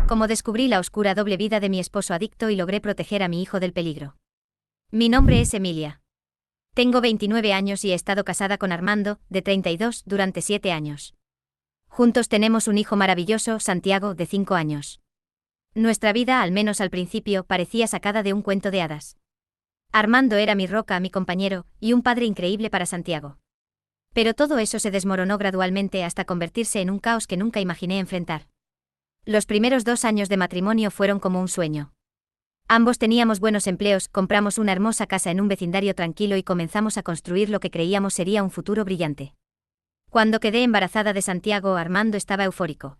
Cómo descubrí la oscura doble vida de mi esposo adicto y logré proteger a mi hijo del peligro. Mi nombre es Emilia. Tengo 29 años y he estado casada con Armando, de 32, durante 7 años. Juntos tenemos un hijo maravilloso, Santiago, de 5 años. Nuestra vida, al menos al principio, parecía sacada de un cuento de hadas. Armando era mi roca, mi compañero, y un padre increíble para Santiago. Pero todo eso se desmoronó gradualmente hasta convertirse en un caos que nunca imaginé enfrentar. Los primeros 2 años de matrimonio fueron como un sueño. Ambos teníamos buenos empleos, compramos una hermosa casa en un vecindario tranquilo y comenzamos a construir lo que creíamos sería un futuro brillante. Cuando quedé embarazada de Santiago, Armando estaba eufórico.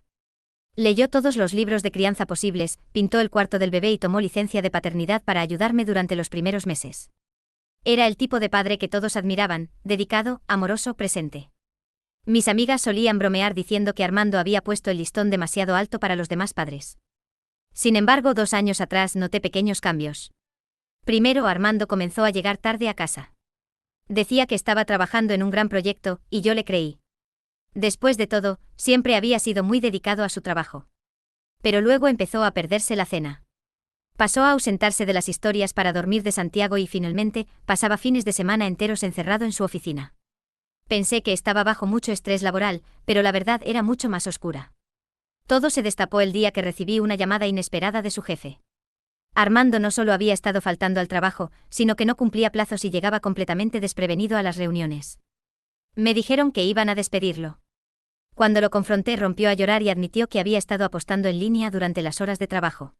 Leyó todos los libros de crianza posibles, pintó el cuarto del bebé y tomó licencia de paternidad para ayudarme durante los primeros meses. Era el tipo de padre que todos admiraban, dedicado, amoroso, presente. Mis amigas solían bromear diciendo que Armando había puesto el listón demasiado alto para los demás padres. Sin embargo, 2 años atrás noté pequeños cambios. Primero, Armando comenzó a llegar tarde a casa. Decía que estaba trabajando en un gran proyecto, y yo le creí. Después de todo, siempre había sido muy dedicado a su trabajo. Pero luego empezó a perderse la cena. Pasó a ausentarse de las historias para dormir de Santiago y finalmente, pasaba fines de semana enteros encerrado en su oficina. Pensé que estaba bajo mucho estrés laboral, pero la verdad era mucho más oscura. Todo se destapó el día que recibí una llamada inesperada de su jefe. Armando no solo había estado faltando al trabajo, sino que no cumplía plazos y llegaba completamente desprevenido a las reuniones. Me dijeron que iban a despedirlo. Cuando lo confronté, rompió a llorar y admitió que había estado apostando en línea durante las horas de trabajo.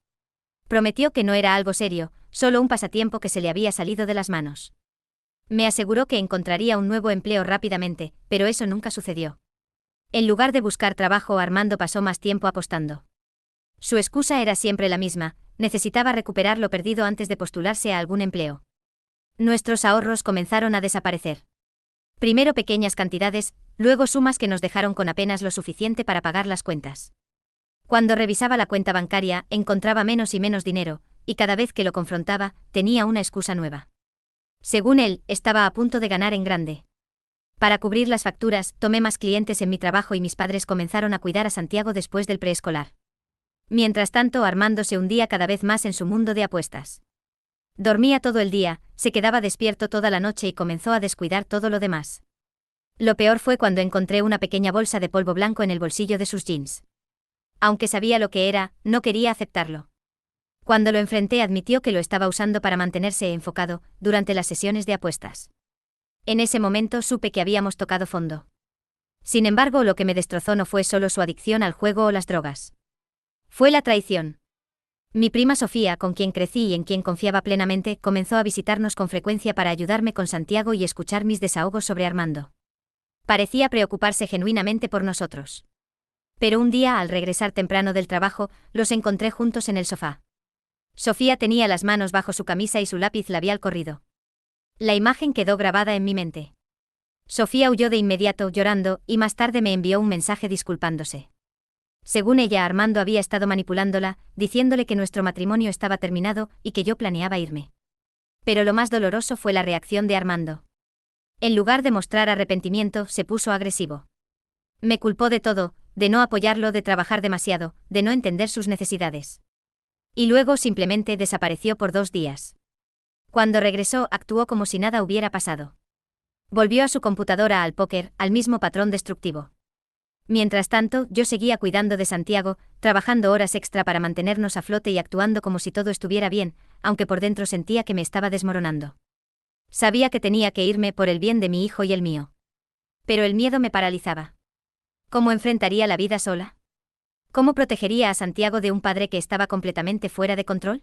Prometió que no era algo serio, solo un pasatiempo que se le había salido de las manos. Me aseguró que encontraría un nuevo empleo rápidamente, pero eso nunca sucedió. En lugar de buscar trabajo, Armando pasó más tiempo apostando. Su excusa era siempre la misma: necesitaba recuperar lo perdido antes de postularse a algún empleo. Nuestros ahorros comenzaron a desaparecer. Primero pequeñas cantidades, luego sumas que nos dejaron con apenas lo suficiente para pagar las cuentas. Cuando revisaba la cuenta bancaria, encontraba menos y menos dinero, y cada vez que lo confrontaba, tenía una excusa nueva. Según él, estaba a punto de ganar en grande. Para cubrir las facturas, tomé más clientes en mi trabajo y mis padres comenzaron a cuidar a Santiago después del preescolar. Mientras tanto, Armando se hundía cada vez más en su mundo de apuestas. Dormía todo el día, se quedaba despierto toda la noche y comenzó a descuidar todo lo demás. Lo peor fue cuando encontré una pequeña bolsa de polvo blanco en el bolsillo de sus jeans. Aunque sabía lo que era, no quería aceptarlo. Cuando lo enfrenté, admitió que lo estaba usando para mantenerse enfocado durante las sesiones de apuestas. En ese momento supe que habíamos tocado fondo. Sin embargo, lo que me destrozó no fue solo su adicción al juego o las drogas. Fue la traición. Mi prima Sofía, con quien crecí y en quien confiaba plenamente, comenzó a visitarnos con frecuencia para ayudarme con Santiago y escuchar mis desahogos sobre Armando. Parecía preocuparse genuinamente por nosotros. Pero un día, al regresar temprano del trabajo, los encontré juntos en el sofá. Sofía tenía las manos bajo su camisa y su lápiz labial corrido. La imagen quedó grabada en mi mente. Sofía huyó de inmediato, llorando, y más tarde me envió un mensaje disculpándose. Según ella, Armando había estado manipulándola, diciéndole que nuestro matrimonio estaba terminado y que yo planeaba irme. Pero lo más doloroso fue la reacción de Armando. En lugar de mostrar arrepentimiento, se puso agresivo. Me culpó de todo, de no apoyarlo, de trabajar demasiado, de no entender sus necesidades. Y luego simplemente desapareció por 2 días. Cuando regresó, actuó como si nada hubiera pasado. Volvió a su computadora, al póker, al mismo patrón destructivo. Mientras tanto, yo seguía cuidando de Santiago, trabajando horas extra para mantenernos a flote y actuando como si todo estuviera bien, aunque por dentro sentía que me estaba desmoronando. Sabía que tenía que irme por el bien de mi hijo y el mío. Pero el miedo me paralizaba. ¿Cómo enfrentaría la vida sola? ¿Cómo protegería a Santiago de un padre que estaba completamente fuera de control?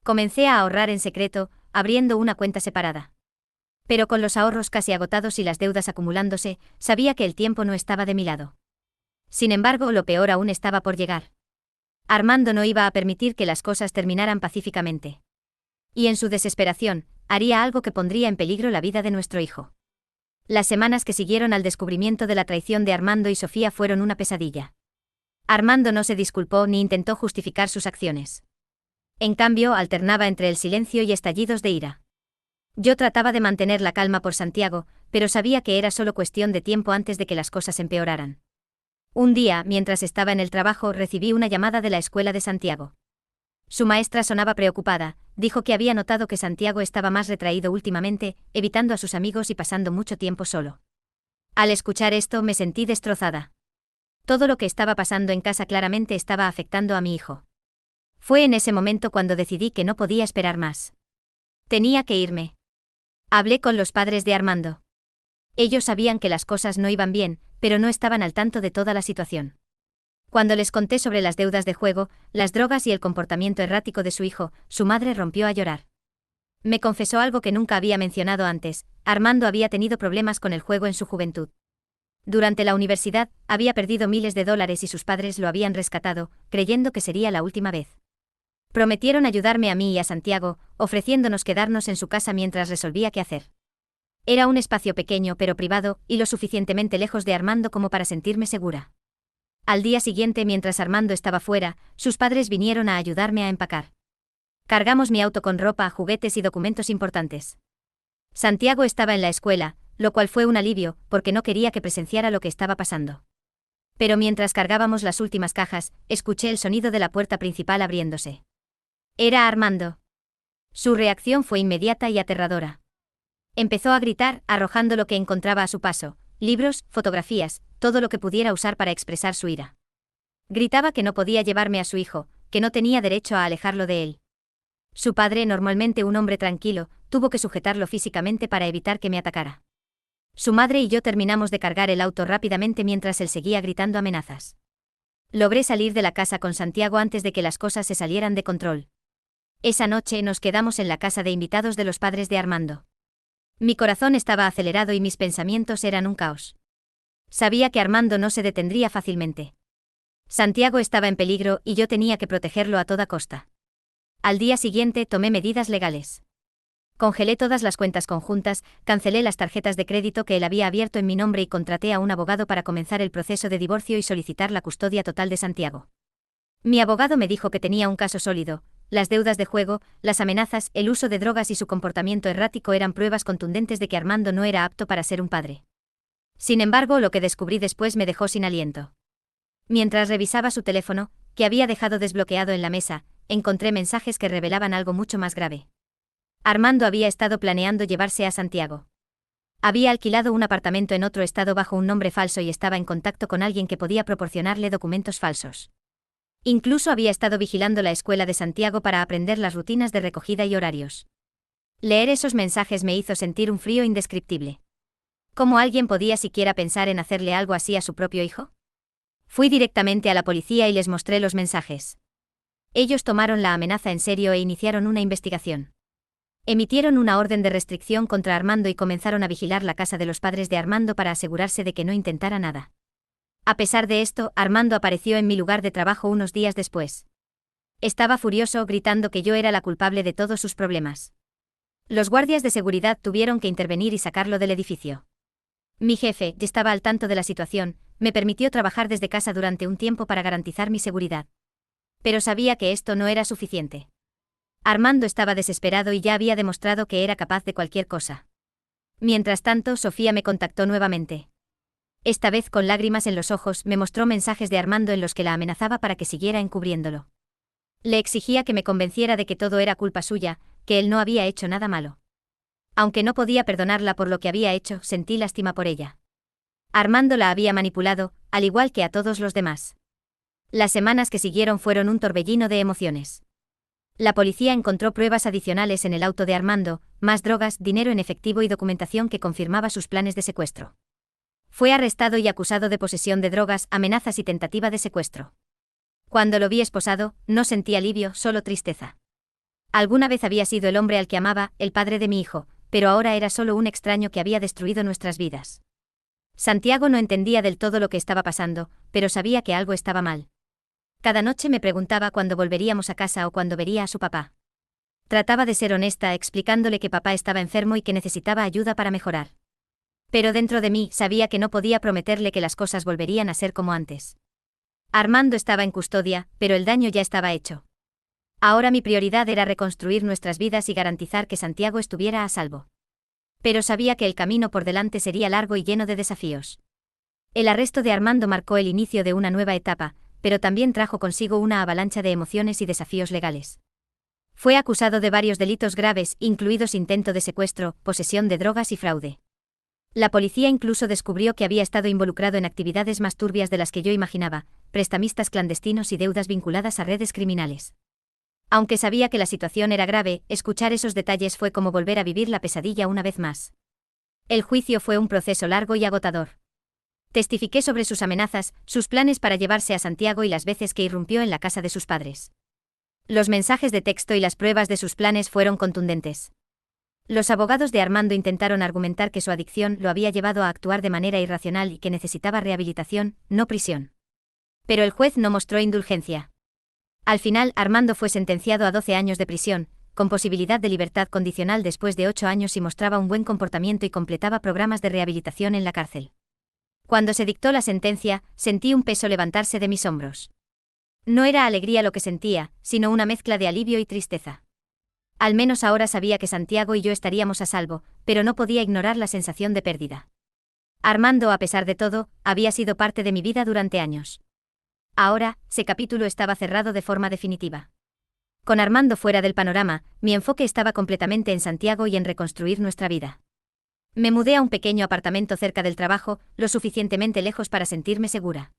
Comencé a ahorrar en secreto, abriendo una cuenta separada. Pero con los ahorros casi agotados y las deudas acumulándose, sabía que el tiempo no estaba de mi lado. Sin embargo, lo peor aún estaba por llegar. Armando no iba a permitir que las cosas terminaran pacíficamente. Y en su desesperación, haría algo que pondría en peligro la vida de nuestro hijo. Las semanas que siguieron al descubrimiento de la traición de Armando y Sofía fueron una pesadilla. Armando no se disculpó ni intentó justificar sus acciones. En cambio, alternaba entre el silencio y estallidos de ira. Yo trataba de mantener la calma por Santiago, pero sabía que era solo cuestión de tiempo antes de que las cosas empeoraran. Un día, mientras estaba en el trabajo, recibí una llamada de la escuela de Santiago. Su maestra sonaba preocupada, dijo que había notado que Santiago estaba más retraído últimamente, evitando a sus amigos y pasando mucho tiempo solo. Al escuchar esto me sentí destrozada. Todo lo que estaba pasando en casa claramente estaba afectando a mi hijo. Fue en ese momento cuando decidí que no podía esperar más. Tenía que irme. Hablé con los padres de Armando. Ellos sabían que las cosas no iban bien, pero no estaban al tanto de toda la situación. Cuando les conté sobre las deudas de juego, las drogas y el comportamiento errático de su hijo, su madre rompió a llorar. Me confesó algo que nunca había mencionado antes: Armando había tenido problemas con el juego en su juventud. Durante la universidad, había perdido miles de dólares y sus padres lo habían rescatado, creyendo que sería la última vez. Prometieron ayudarme a mí y a Santiago, ofreciéndonos quedarnos en su casa mientras resolvía qué hacer. Era un espacio pequeño pero privado, y lo suficientemente lejos de Armando como para sentirme segura. Al día siguiente, mientras Armando estaba fuera, sus padres vinieron a ayudarme a empacar. Cargamos mi auto con ropa, juguetes y documentos importantes. Santiago estaba en la escuela, lo cual fue un alivio, porque no quería que presenciara lo que estaba pasando. Pero mientras cargábamos las últimas cajas, escuché el sonido de la puerta principal abriéndose. Era Armando. Su reacción fue inmediata y aterradora. Empezó a gritar, arrojando lo que encontraba a su paso: libros, fotografías, todo lo que pudiera usar para expresar su ira. Gritaba que no podía llevarme a su hijo, que no tenía derecho a alejarlo de él. Su padre, normalmente un hombre tranquilo, tuvo que sujetarlo físicamente para evitar que me atacara. Su madre y yo terminamos de cargar el auto rápidamente mientras él seguía gritando amenazas. Logré salir de la casa con Santiago antes de que las cosas se salieran de control. Esa noche nos quedamos en la casa de invitados de los padres de Armando. Mi corazón estaba acelerado y mis pensamientos eran un caos. Sabía que Armando no se detendría fácilmente. Santiago estaba en peligro y yo tenía que protegerlo a toda costa. Al día siguiente tomé medidas legales. Congelé todas las cuentas conjuntas, cancelé las tarjetas de crédito que él había abierto en mi nombre y contraté a un abogado para comenzar el proceso de divorcio y solicitar la custodia total de Santiago. Mi abogado me dijo que tenía un caso sólido: las deudas de juego, las amenazas, el uso de drogas y su comportamiento errático eran pruebas contundentes de que Armando no era apto para ser un padre. Sin embargo, lo que descubrí después me dejó sin aliento. Mientras revisaba su teléfono, que había dejado desbloqueado en la mesa, encontré mensajes que revelaban algo mucho más grave. Armando había estado planeando llevarse a Santiago. Había alquilado un apartamento en otro estado bajo un nombre falso y estaba en contacto con alguien que podía proporcionarle documentos falsos. Incluso había estado vigilando la escuela de Santiago para aprender las rutinas de recogida y horarios. Leer esos mensajes me hizo sentir un frío indescriptible. ¿Cómo alguien podía siquiera pensar en hacerle algo así a su propio hijo? Fui directamente a la policía y les mostré los mensajes. Ellos tomaron la amenaza en serio e iniciaron una investigación. Emitieron una orden de restricción contra Armando y comenzaron a vigilar la casa de los padres de Armando para asegurarse de que no intentara nada. A pesar de esto, Armando apareció en mi lugar de trabajo unos días después. Estaba furioso, gritando que yo era la culpable de todos sus problemas. Los guardias de seguridad tuvieron que intervenir y sacarlo del edificio. Mi jefe, que estaba al tanto de la situación, me permitió trabajar desde casa durante un tiempo para garantizar mi seguridad. Pero sabía que esto no era suficiente. Armando estaba desesperado y ya había demostrado que era capaz de cualquier cosa. Mientras tanto, Sofía me contactó nuevamente. Esta vez con lágrimas en los ojos me mostró mensajes de Armando en los que la amenazaba para que siguiera encubriéndolo. Le exigía que me convenciera de que todo era culpa suya, que él no había hecho nada malo. Aunque no podía perdonarla por lo que había hecho, sentí lástima por ella. Armando la había manipulado, al igual que a todos los demás. Las semanas que siguieron fueron un torbellino de emociones. La policía encontró pruebas adicionales en el auto de Armando: más drogas, dinero en efectivo y documentación que confirmaba sus planes de secuestro. Fue arrestado y acusado de posesión de drogas, amenazas y tentativa de secuestro. Cuando lo vi esposado, no sentí alivio, solo tristeza. Alguna vez había sido el hombre al que amaba, el padre de mi hijo, pero ahora era solo un extraño que había destruido nuestras vidas. Santiago no entendía del todo lo que estaba pasando, pero sabía que algo estaba mal. Cada noche me preguntaba cuándo volveríamos a casa o cuándo vería a su papá. Trataba de ser honesta, explicándole que papá estaba enfermo y que necesitaba ayuda para mejorar. Pero dentro de mí sabía que no podía prometerle que las cosas volverían a ser como antes. Armando estaba en custodia, pero el daño ya estaba hecho. Ahora mi prioridad era reconstruir nuestras vidas y garantizar que Santiago estuviera a salvo. Pero sabía que el camino por delante sería largo y lleno de desafíos. El arresto de Armando marcó el inicio de una nueva etapa, pero también trajo consigo una avalancha de emociones y desafíos legales. Fue acusado de varios delitos graves, incluidos intento de secuestro, posesión de drogas y fraude. La policía incluso descubrió que había estado involucrado en actividades más turbias de las que yo imaginaba, prestamistas clandestinos y deudas vinculadas a redes criminales. Aunque sabía que la situación era grave, escuchar esos detalles fue como volver a vivir la pesadilla una vez más. El juicio fue un proceso largo y agotador. Testifiqué sobre sus amenazas, sus planes para llevarse a Santiago y las veces que irrumpió en la casa de sus padres. Los mensajes de texto y las pruebas de sus planes fueron contundentes. Los abogados de Armando intentaron argumentar que su adicción lo había llevado a actuar de manera irracional y que necesitaba rehabilitación, no prisión. Pero el juez no mostró indulgencia. Al final, Armando fue sentenciado a 12 años de prisión, con posibilidad de libertad condicional después de 8 años si mostraba un buen comportamiento y completaba programas de rehabilitación en la cárcel. Cuando se dictó la sentencia, sentí un peso levantarse de mis hombros. No era alegría lo que sentía, sino una mezcla de alivio y tristeza. Al menos ahora sabía que Santiago y yo estaríamos a salvo, pero no podía ignorar la sensación de pérdida. Armando, a pesar de todo, había sido parte de mi vida durante años. Ahora, ese capítulo estaba cerrado de forma definitiva. Con Armando fuera del panorama, mi enfoque estaba completamente en Santiago y en reconstruir nuestra vida. Me mudé a un pequeño apartamento cerca del trabajo, lo suficientemente lejos para sentirme segura.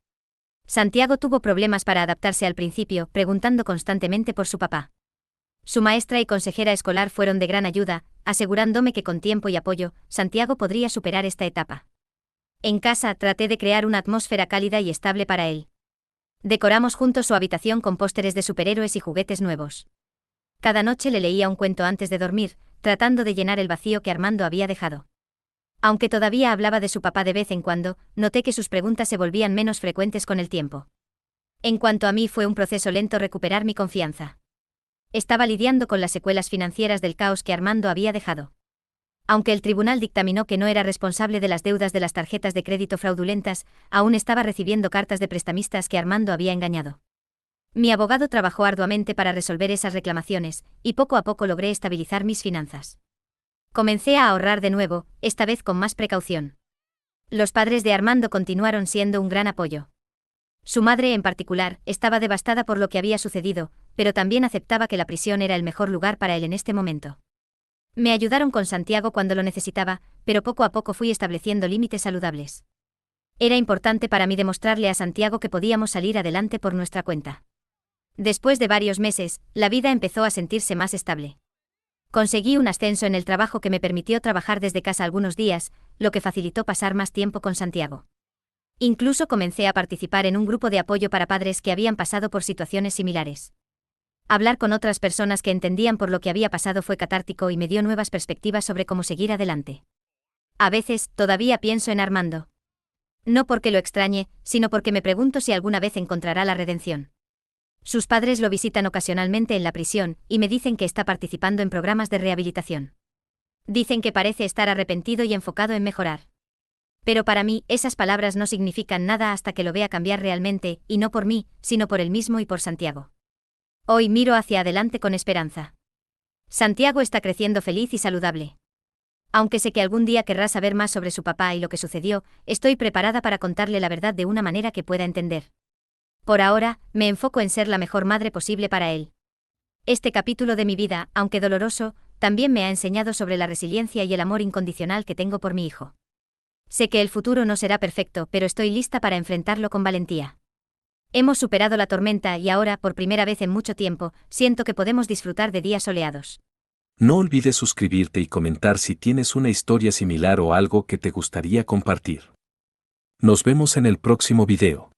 Santiago tuvo problemas para adaptarse al principio, preguntando constantemente por su papá. Su maestra y consejera escolar fueron de gran ayuda, asegurándome que con tiempo y apoyo, Santiago podría superar esta etapa. En casa traté de crear una atmósfera cálida y estable para él. Decoramos juntos su habitación con pósteres de superhéroes y juguetes nuevos. Cada noche le leía un cuento antes de dormir, tratando de llenar el vacío que Armando había dejado. Aunque todavía hablaba de su papá de vez en cuando, noté que sus preguntas se volvían menos frecuentes con el tiempo. En cuanto a mí, fue un proceso lento recuperar mi confianza. Estaba lidiando con las secuelas financieras del caos que Armando había dejado. Aunque el tribunal dictaminó que no era responsable de las deudas de las tarjetas de crédito fraudulentas, aún estaba recibiendo cartas de prestamistas que Armando había engañado. Mi abogado trabajó arduamente para resolver esas reclamaciones, y poco a poco logré estabilizar mis finanzas. Comencé a ahorrar de nuevo, esta vez con más precaución. Los padres de Armando continuaron siendo un gran apoyo. Su madre, en particular, estaba devastada por lo que había sucedido, pero también aceptaba que la prisión era el mejor lugar para él en este momento. Me ayudaron con Santiago cuando lo necesitaba, pero poco a poco fui estableciendo límites saludables. Era importante para mí demostrarle a Santiago que podíamos salir adelante por nuestra cuenta. Después de varios meses, la vida empezó a sentirse más estable. Conseguí un ascenso en el trabajo que me permitió trabajar desde casa algunos días, lo que facilitó pasar más tiempo con Santiago. Incluso comencé a participar en un grupo de apoyo para padres que habían pasado por situaciones similares. Hablar con otras personas que entendían por lo que había pasado fue catártico y me dio nuevas perspectivas sobre cómo seguir adelante. A veces, todavía pienso en Armando. No porque lo extrañe, sino porque me pregunto si alguna vez encontrará la redención. Sus padres lo visitan ocasionalmente en la prisión, y me dicen que está participando en programas de rehabilitación. Dicen que parece estar arrepentido y enfocado en mejorar. Pero para mí, esas palabras no significan nada hasta que lo vea cambiar realmente, y no por mí, sino por él mismo y por Santiago. Hoy miro hacia adelante con esperanza. Santiago está creciendo feliz y saludable. Aunque sé que algún día querrá saber más sobre su papá y lo que sucedió, estoy preparada para contarle la verdad de una manera que pueda entender. Por ahora, me enfoco en ser la mejor madre posible para él. Este capítulo de mi vida, aunque doloroso, también me ha enseñado sobre la resiliencia y el amor incondicional que tengo por mi hijo. Sé que el futuro no será perfecto, pero estoy lista para enfrentarlo con valentía. Hemos superado la tormenta y ahora, por primera vez en mucho tiempo, siento que podemos disfrutar de días soleados. No olvides suscribirte y comentar si tienes una historia similar o algo que te gustaría compartir. Nos vemos en el próximo video.